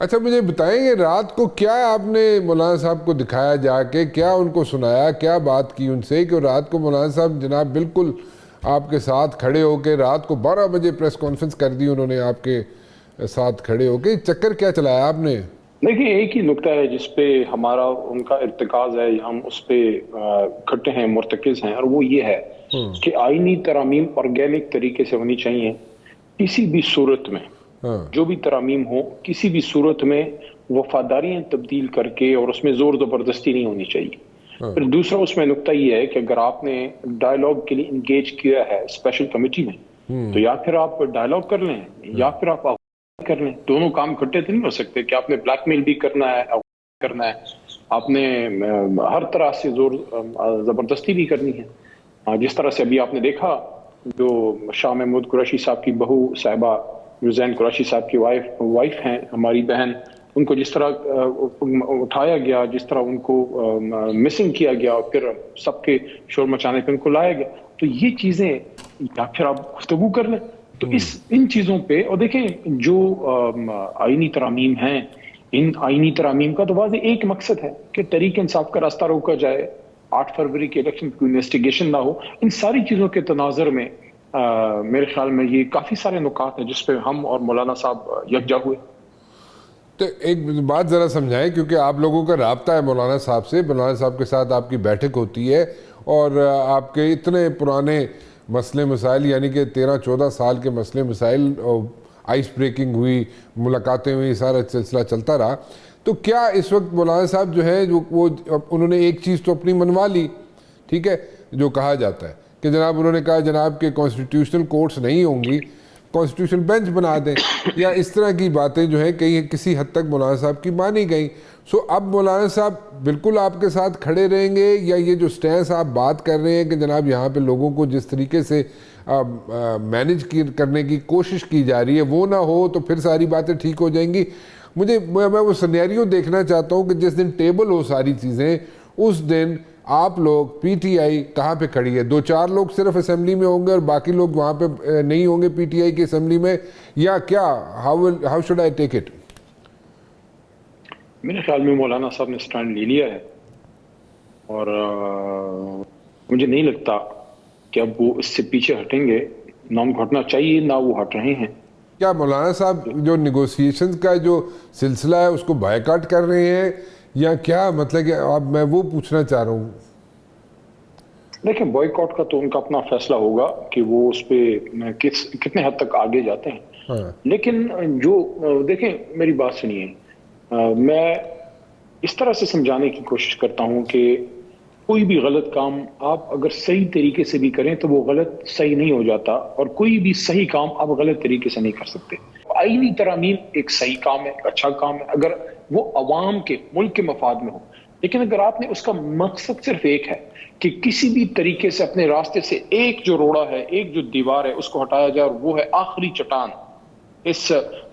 اچھا مجھے بتائیں گے رات کو کیا آپ نے مولانا صاحب کو دکھایا جا کے، کیا ان کو سنایا، کیا بات کی ان سے کہ رات کو مولانا صاحب جناب بالکل آپ کے ساتھ کھڑے ہو کے رات کو 12 بجے پریس کانفرنس کر دی انہوں نے آپ کے ساتھ کھڑے ہو کے؟ چکر کیا چلایا آپ نے؟ دیکھیں ایک ہی نقطہ ہے جس پہ ہمارا ان کا ارتکاز ہے، ہم اس پہ کھٹے ہیں، مرتکز ہیں، اور وہ یہ ہے کہ آئینی ترامیم آرگینک طریقے سے ہونی چاہیے۔ کسی بھی صورت میں جو بھی ترامیم ہو، کسی بھی صورت میں وفاداریاں تبدیل کر کے اور اس میں زور زبردستی نہیں ہونی چاہیے۔ پھر دوسرا اس میں نقطہ یہ ہے کہ اگر آپ نے ڈائیلاگ کے لیے انگیج کیا ہے اسپیشل کمیٹی میں، تو یا پھر آپ ڈائیلاگ کر لیں یا پھر آپ کر لیں، دونوں کام اکٹھے تو نہیں ہو سکتے کہ آپ نے بلیک میل بھی کرنا ہے، آپ نے ہر طرح سے زور زبردستی بھی کرنی ہے۔ جس طرح سے ابھی آپ نے دیکھا جو شاہ محمود قریشی صاحب کی بہو صاحبہ جو زین قریشی صاحب کی وائف ہیں، ہماری بہن، ان کو جس طرح اٹھایا گیا، جس طرح ان کو مسنگ کیا گیا اور پھر سب کے شور مچانے پہ ان کو لایا گیا، تو یہ چیزیں یا پھر آپ گفتگو کر لیں۔ تو ان چیزوں پہ، اور دیکھیں جو آئینی ترامیم ہیں، ان آئینی ترامیم کا تو واضح ایک مقصد ہے کہ تحریک انصاف کا راستہ روکا جائے، 8 فروری کے الیکشن کی انویسٹیگیشن نہ ہو۔ ان ساری چیزوں کے تناظر میں میرے خیال میں یہ کافی سارے نکات ہیں جس پہ ہم اور مولانا صاحب یکجا ہوئے۔ تو ایک بات ذرا سمجھائیں، کیونکہ آپ لوگوں کا رابطہ ہے مولانا صاحب سے، مولانا صاحب کے ساتھ آپ کی بیٹھک ہوتی ہے اور آپ کے اتنے پرانے مسئلے مسائل، یعنی کہ 13-14 سال کے مسئلے مسائل، آئس بریکنگ ہوئی، ملاقاتیں ہوئی، سارا سلسلہ چلتا رہا، تو کیا اس وقت مولانا صاحب جو ہے وہ انہوں نے ایک چیز تو اپنی منوا لی، ٹھیک ہے، جو کہا جاتا ہے کہ جناب انہوں نے کہا جناب کہ کانسٹیٹیوشنل کورٹس نہیں ہوں گی، کانسٹیٹیوشن بینچ بنا دیں، یا اس طرح کی باتیں جو ہیں کسی حد تک مولانا صاحب کی مانی گئیں۔ اب مولانا صاحب بالکل آپ کے ساتھ کھڑے رہیں گے، یا یہ جو سٹینس آپ بات کر رہے ہیں کہ جناب یہاں پہ لوگوں کو جس طریقے سے مینج کرنے کی کوشش کی جا رہی ہے وہ نہ ہو تو پھر ساری باتیں ٹھیک ہو جائیں گی؟ میں وہ سینیریو دیکھنا چاہتا ہوں کہ جس دن ٹیبل ہو ساری چیزیں، اس دن آپ لوگ پی ٹی آئی کہاں پہ کھڑی ہے؟ 2-4 لوگ صرف اسمبلی میں ہوں گے اور باقی لوگ وہاں پہ نہیں ہوں گے پی ٹی آئی کی اسمبلی میں، یا کیا؟ How should I take it? میرے خیال میں مولانا صاحب نے سٹینڈ لے لیا ہے، اور مجھے نہیں لگتا کہ اب وہ اس سے پیچھے ہٹیں گے، نہ ان کو ہٹنا چاہیے نہ وہ ہٹ رہے ہیں۔ کیا مولانا صاحب جو نیگوسیشنز کا جو سلسلہ ہے اس کو بائیکاٹ کر رہے ہیں، یا کیا مطلب کہ اب میں وہ پوچھنا چاہ رہا ہوں؟ دیکھیں بوائے کاٹ کا تو ان کا اپنا فیصلہ ہوگا کہ وہ اس پہ کتنے حد تک آگے جاتے ہیں، لیکن جو دیکھیں میری بات سنیے، میں اس طرح سے سمجھانے کی کوشش کرتا ہوں کہ کوئی بھی غلط کام آپ اگر صحیح طریقے سے بھی کریں تو وہ غلط صحیح نہیں ہو جاتا، اور کوئی بھی صحیح کام آپ غلط طریقے سے نہیں کر سکتے۔ آئینی ترامیم ایک صحیح کام ہے، ایک اچھا کام ہے اگر وہ عوام کے، ملک کے مفاد میں ہو، لیکن اگر آپ نے اس کا مقصد صرف ایک ہے کہ کسی بھی طریقے سے اپنے راستے سے ایک جو روڑا ہے، ایک جو دیوار ہے، اس کو ہٹایا جائے، اور وہ ہے آخری چٹان اس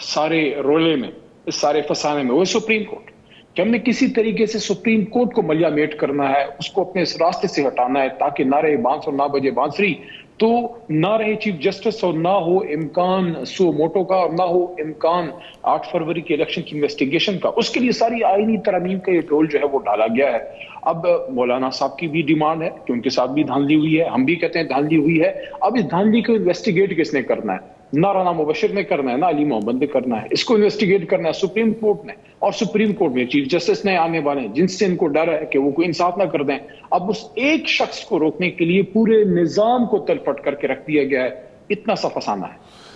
سارے رولے میں، اس سارے فسانے میں، وہ سپریم کورٹ، کہ ہم نے کسی طریقے سے سپریم کورٹ کو ملیا میٹ کرنا ہے، اس کو اپنے اس راستے سے ہٹانا ہے تاکہ نہ رہے بانس اور نہ بجے بانسری، تو نہ رہے چیف جسٹس اور نہ ہو امکان سو موٹو کا، اور نہ ہو امکان 8 فروری کے الیکشن کی انویسٹیگیشن کا۔ اس کے لیے ساری آئینی ترامیم کا یہ ٹول جو ہے وہ ڈالا گیا ہے۔ اب مولانا صاحب کی بھی ڈیمانڈ ہے کہ ان کے ساتھ بھی دھاندلی ہوئی ہے، ہم بھی کہتے ہیں دھاندلی ہوئی ہے۔ اب اس دھاندلی کو انویسٹیگیٹ کس نے کرنا ہے؟ نہ رانا مبشر نے کرنا ہے، نہ علی محمد نے کرنا ہے، اس کو انویسٹیگیٹ کرنا ہے سپریم کورٹ نے، اور سپریم کورٹ میں چیف جسٹس نے آنے والے ہیں جن سے ان کو ڈر ہے کہ وہ کوئی انصاف نہ کر دیں۔ اب اس ایک شخص کو روکنے کے لیے پورے نظام کو تلپٹ کر کے رکھ دیا گیا ہے، اتنا سا فسانہ ہے۔